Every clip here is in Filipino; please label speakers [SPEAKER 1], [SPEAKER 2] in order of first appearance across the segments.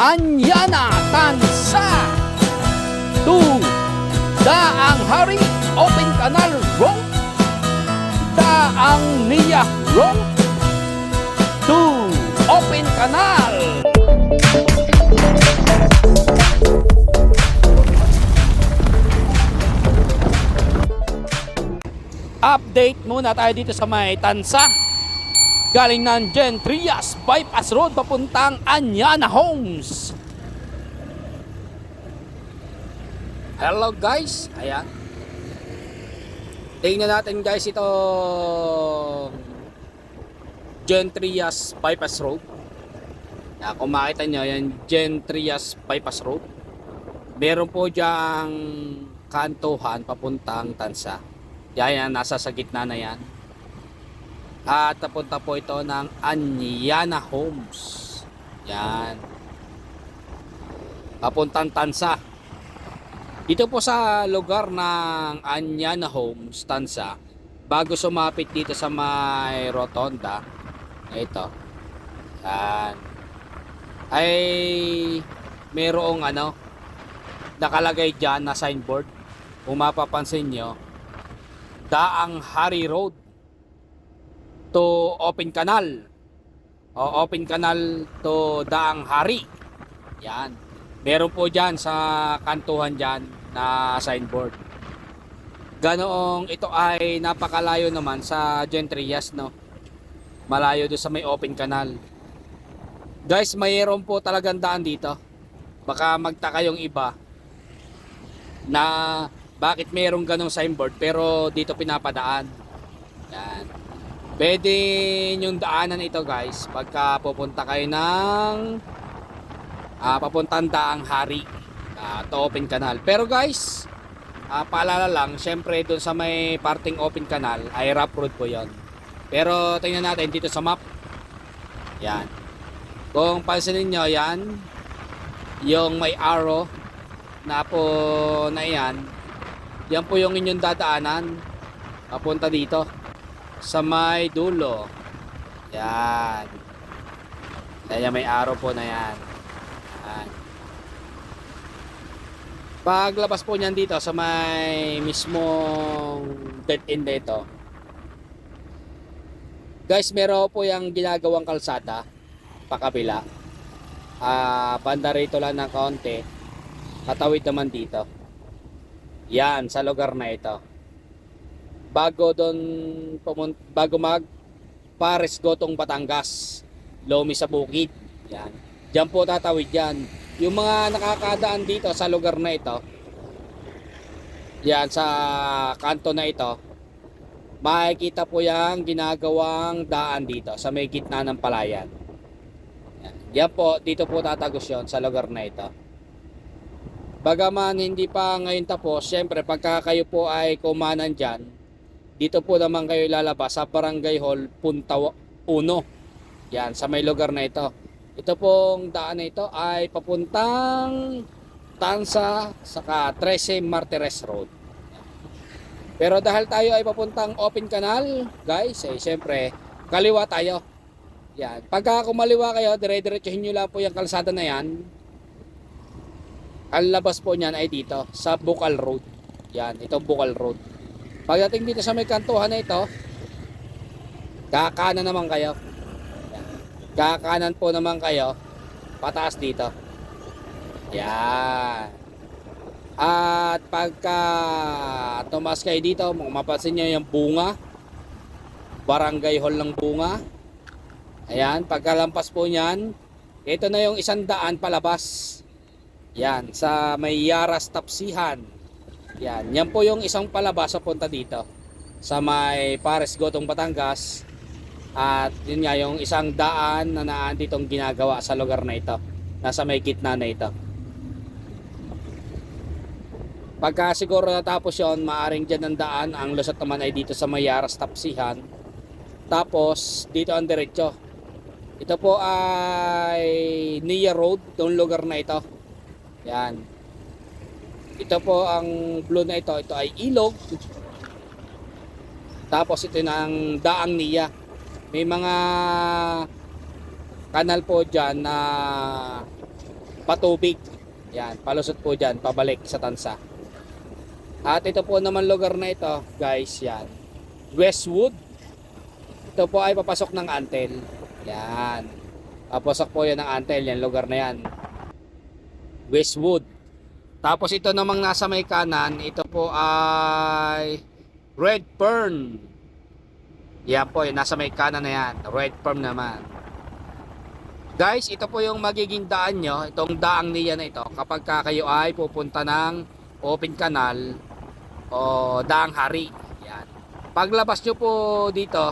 [SPEAKER 1] Anyana Tansa to Daang Hari Open Canal Road, Daang Nia Road to Open Canal. Update muna tayo dito sa may Tansa. Galing ng Gen Trias Bypass Road papuntang Anyana Homes. Hello guys, ayan. Tingnan natin guys ito Gen Trias Bypass Road. Kung makita nyo, yan Gen Trias Bypass Road. Meron po diyang kantuhan papuntang Tansa. Yan, nasa sa gitna na yan. At napunta po ito ng Anyana Homes. Yan. Papuntang Tansa. Dito po sa lugar ng Anyana Homes, Tansa, bago sumapit dito sa may rotonda, ito. Yan. Ay merong nakalagay dyan na signboard. Kung mapapansin nyo, Daang Hari Road to Open Canal, o Open Canal to Daang Hari. Yan. Meron po dyan sa kantuhan dyan na signboard. Ganoong ito ay napakalayo naman sa Gen Trias, no? Malayo doon sa may Open Canal. Guys, mayroon po talagang daan dito. Baka magtaka yung iba na bakit mayroong ganong signboard pero dito pinapadaan. Yan. Pwede yung daanan ito guys pagka pupunta kayo ng papuntang Daang Hari to Open Canal. Pero guys, paalala lang, syempre dun sa may parting Open Canal ay rough road po yon. Pero tingnan natin dito sa map. Yan. Kung pansinin nyo, yan yung may arrow na po na yan po yung inyong dadaanan papunta dito sa may dulo. Yan. Kaya may arrow po na yan. Yan. Paglabas po niyan dito sa may mismong dead end dito, guys, meron po yung ginagawang kalsada pakabila. Banda rito lang ng kaunti, katawid naman dito. Yan, sa lugar na ito. Bago mag Pares Gotong Batangas, Lomi sa Bukid. Yan. Diyan po tatawid yan. Yung mga nakakadaan dito sa lugar na ito, yan sa kanto na ito, makikita po yung ginagawang daan dito sa may gitna ng palayan. Yan po, dito po tatagos yon sa lugar na ito. Bagaman hindi pa ngayon tapos, syempre pagka kayo po ay kumanan dyan, dito po naman kayo lalabas sa Barangay Hall Punta 1. Yan, sa may lugar na ito. Ito pong daan na ito ay papuntang Tansa saka 13 Martires Road. Pero dahil tayo ay papuntang Open Canal, guys, syempre kaliwa tayo. Yan. Pagka kumaliwa kayo, dire-diretsuhin nyo lang po yung kalsada na yan. Ang labas po niyan ay dito sa Bukal Road. Yan, ito Bukal Road. Pagdating dito sa may kantuhan na ito, kakanan naman kayo. Yan. Kakanan po naman kayo pataas dito. Yan. At pagka tumas kayo dito, mapapansin nyo yung bunga, Barangay Hall ng bunga. Ayan, pagkalampas po niyan, ito na yung 100 palabas. Yan, sa may Yaras Tapsihan. Yan po yung isang palabas sa punta dito sa may Pares Gotong Batangas. At yun nga yung isang daan na naanditong ginagawa sa lugar na ito, nasa may gitna na ito. Pagka siguro natapos yon, maaring dyan ang daan. Ang lusot naman ay dito sa may Yaras Tapsihan. Tapos dito ang diretso. Ito po ay Nia Road, yung lugar na ito. Yan. Ito po ang blue na ito. Ito ay ilog. Tapos ito ng Daang Nia. May mga kanal po dyan na patubig. Yan, palusot po dyan, pabalik sa Tansa. At ito po naman lugar na ito, guys, yan. Westwood. Ito po ay papasok ng Antel. Yan. Papasok po yan ng Antel, yan lugar na yan. Westwood. Tapos ito namang nasa may kanan, ito po ay Redfern. Yan po, yung nasa may kanan na yan. Redfern naman. Guys, ito po yung magiging daan nyo. Itong daang niya na ito. Kapag kayo ay pupunta ng Open Canal o Daang Hari. Yan. Paglabas nyo po dito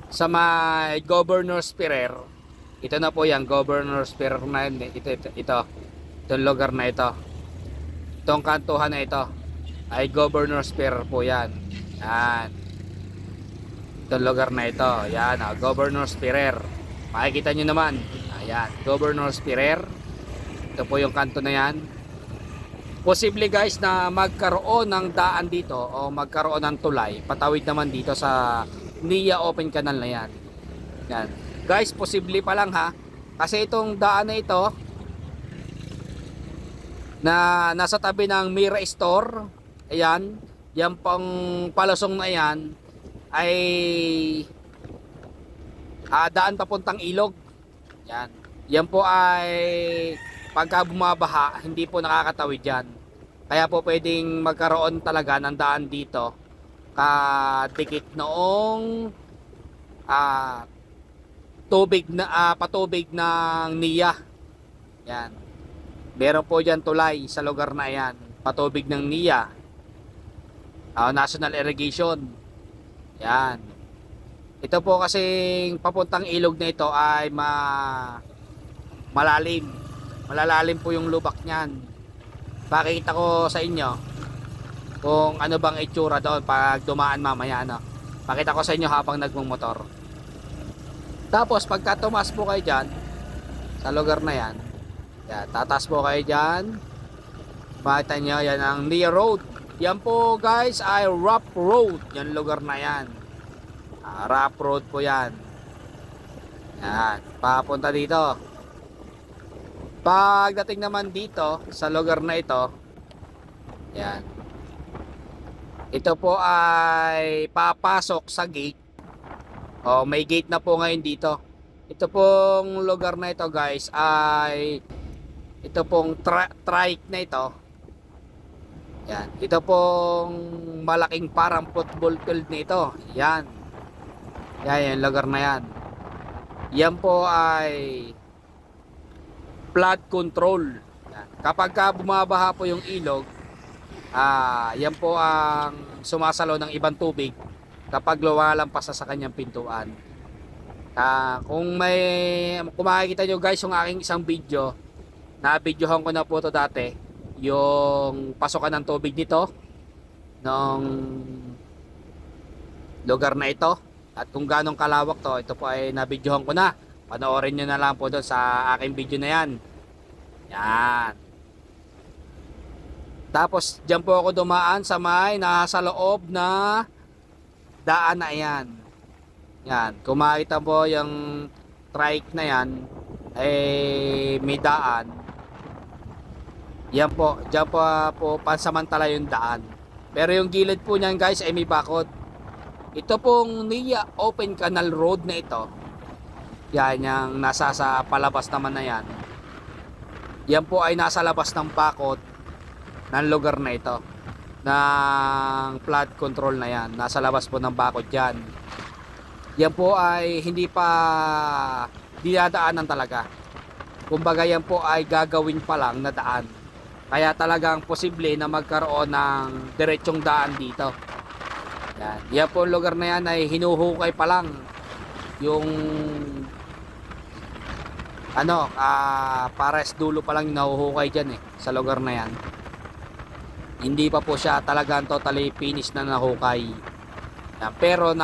[SPEAKER 1] sa may Governor's Pier. Ito na po yan. Governor's Pier na yun. Ito. Itong lugar na ito. Itong kantuhan na ito ay Governor's Pier po yan. Yan. Itong lugar na ito. Yan. Governor's Pier. Makikita nyo naman. Ayan. Governor's Pier. Ito po yung kanto na yan. Posible guys na magkaroon ng daan dito o magkaroon ng tulay. Patawid naman dito sa NIA Open Canal na yan. Yan. Guys, posible pa lang ha. Kasi itong daan na ito na nasa tabi ng Mira Store. Ayan. Yan pang palusong na yan ay daan papuntang ilog. Yan. Yan po ay pagka bumabaha, hindi po nakakatawid yan. Kaya po pwedeng magkaroon talaga ng daan dito kadikit noong tubig na patubig ng NIA. Yan. Meron po diyan tulay sa lugar na yan. Patubig ng NIA. National Irrigation. Yan. Ito po kasing papuntang ilog na ito ay malalim. Malalalim po yung lubak niyan. Pakita ko sa inyo kung ano bang itsura doon pag dumaan mamaya, no? Pakita ko sa inyo habang nagmumotor. Tapos pagka tumas po kayo dyan sa lugar na yan, tatas po kayo dyan. Makita nyo yan ang NIA Road. Yan po guys ay rough road. Yan lugar na yan. Rough road po yan. Yan, papunta dito. Pagdating naman dito sa lugar na ito, yan. Ito po ay papasok sa gate. May gate na po ngayon dito. Ito pong lugar na ito guys ay ito pong trike na ito. Yan. Ito pong malaking parang football field nito. Yan. Yan yung lugar na yan. Yan po ay flood control. Yan. Kapag bumabaha po yung ilog, yan po ang sumasalo ng ibang tubig kapag lumalampas sa kanyang pintuan. Kung makikita nyo guys yung aking isang video, na videohan ko na po to dati, yung pasokan ng tubig nito ng lugar na ito at kung ganong kalawak to. Ito po ay nabidyohan ko na. Panoorin nyo na lang po doon sa aking video na yan. Yan. Tapos dyan po ako dumaan sa may nasa loob na daan na yan. Yan. Kung makita po yung trike na yan may daan. Yan po. Dyan po pansamantala yung daan. Pero yung gilid po niyan guys ay may bakod. Ito pong NIA Open Canal Road na ito. Yan yung nasa sa palabas naman na yan. Yan po ay nasa labas ng bakod ng lugar na ito. Ng flood control na yan. Nasa labas po ng bakod yan. Yan po ay hindi pa dinadaanan talaga. Kumbaga yan po ay gagawin pa lang na daan. Kaya talagang posible na magkaroon ng diretsong daan dito. Yan. Yan po lugar na yan ay hinuhukay pa lang. Yung pares dulo pa lang yung nahuhukay dyan sa lugar na yan. Hindi pa po siya talagang totally finished na nahukay. Yan. Pero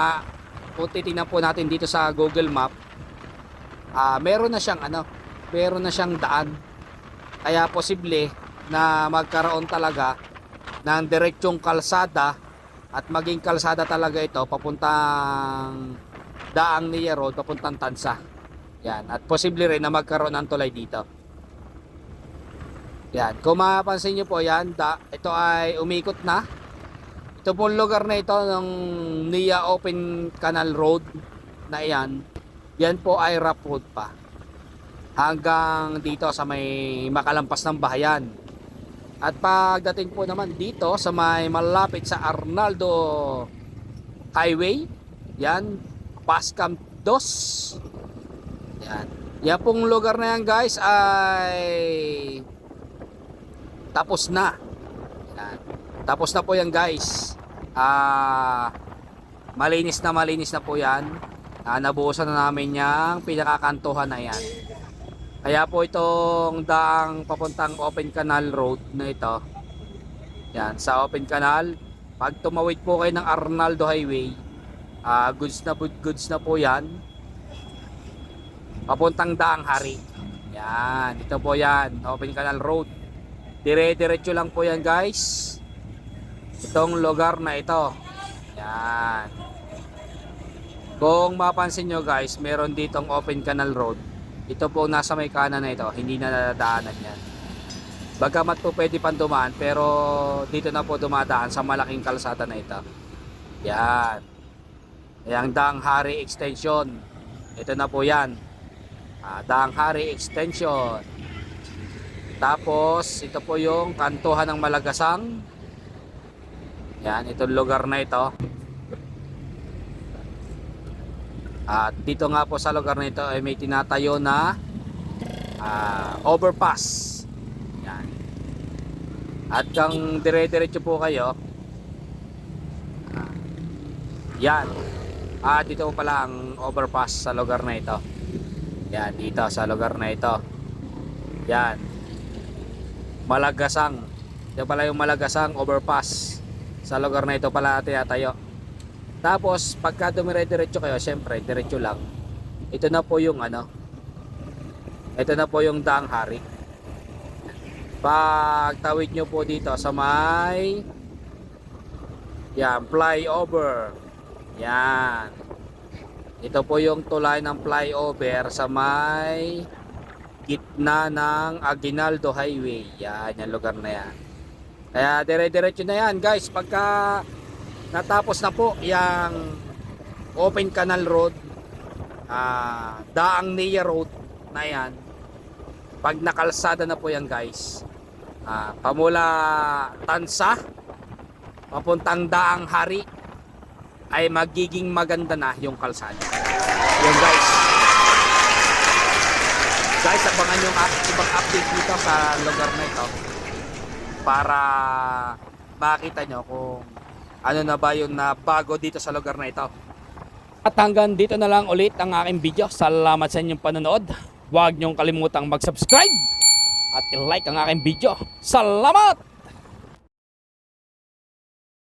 [SPEAKER 1] kung titingnan po natin dito sa Google Map, meron na siyang daan. Kaya posible na magkaroon talaga ng diretsong kalsada at maging kalsada talaga ito papuntang Daang NIA Road papuntang Tansa. Yan. At posible rin na magkaroon ng tulay dito. Yan, kung mapapansin nyo po yan, ito ay umikot na. Ito pong lugar na ito ng NIA Open Canal Road na yan. Yan po ay rough road pa. Hanggang dito sa may makalampas ng bahayan. At pagdating po naman dito sa may malapit sa Arnaldo Highway, yan, Pascam 2. Yan. Yan pong lugar na yan guys ay tapos na. Yan. Tapos na po yan guys. Malinis na po yan. Nabuhusan na namin yung pinakakantuhan na yan. Kaya po itong daang papuntang Open Canal Road na ito. Yan, sa Open Canal, pag tumawid po kayo ng Arnaldo Highway, goods na po yan. Papuntang Daang Hari. Yan, ito po yan, Open Canal Road. Dire-diretso lang po yan guys. Itong lugar na ito. Yan. Kung mapansin nyo guys, meron ditong Open Canal Road. Ito po nasa may kanan na ito, hindi na nadadaanan yan. Bagamat po pwede pang dumaan, pero dito na po dumadaan sa malaking kalsada na ito. Yan. Yang Daang Hari Extension. Ito na po yan. Daang Hari Extension. Tapos, ito po yung kantuhan ng Malagasang. Yan, itong lugar na ito. At dito nga po sa lugar na ito ay may tinatayo na overpass. Yan. At kung dire-diretso po kayo, yan. Dito po pala ang overpass sa lugar na ito. Yan, dito sa lugar na ito. Yan. Malagasang. Ito pala yung Malagasang overpass. Sa lugar na ito pala tinatayo. Tapos pagka dumire-diretso kayo, syempre diretso lang. Ito na po yung ito na po yung Daang Hari. Pagtawid nyo po dito sa may yan, flyover. Yan. Ito po yung tulay ng flyover sa may gitna ng Aguinaldo Highway. Yan, yung lugar na yan. Kaya dire-diretso na yan guys. Pagka natapos na po yung Open Canal Road, Daang NIA Road na yan, pag nakalsada na po yan guys, pamula Tansa papuntang Daang Hari ay magiging maganda na yung kalsada. Yun guys, abangan yung ibang update dito sa lugar na ito para makita nyo kung ano na ba yung bago dito sa lugar na ito. At hanggang dito na lang ulit ang aking video. Salamat sa inyong panonood. Huwag niyong kalimutang mag-subscribe at i-like ang aking video. Salamat!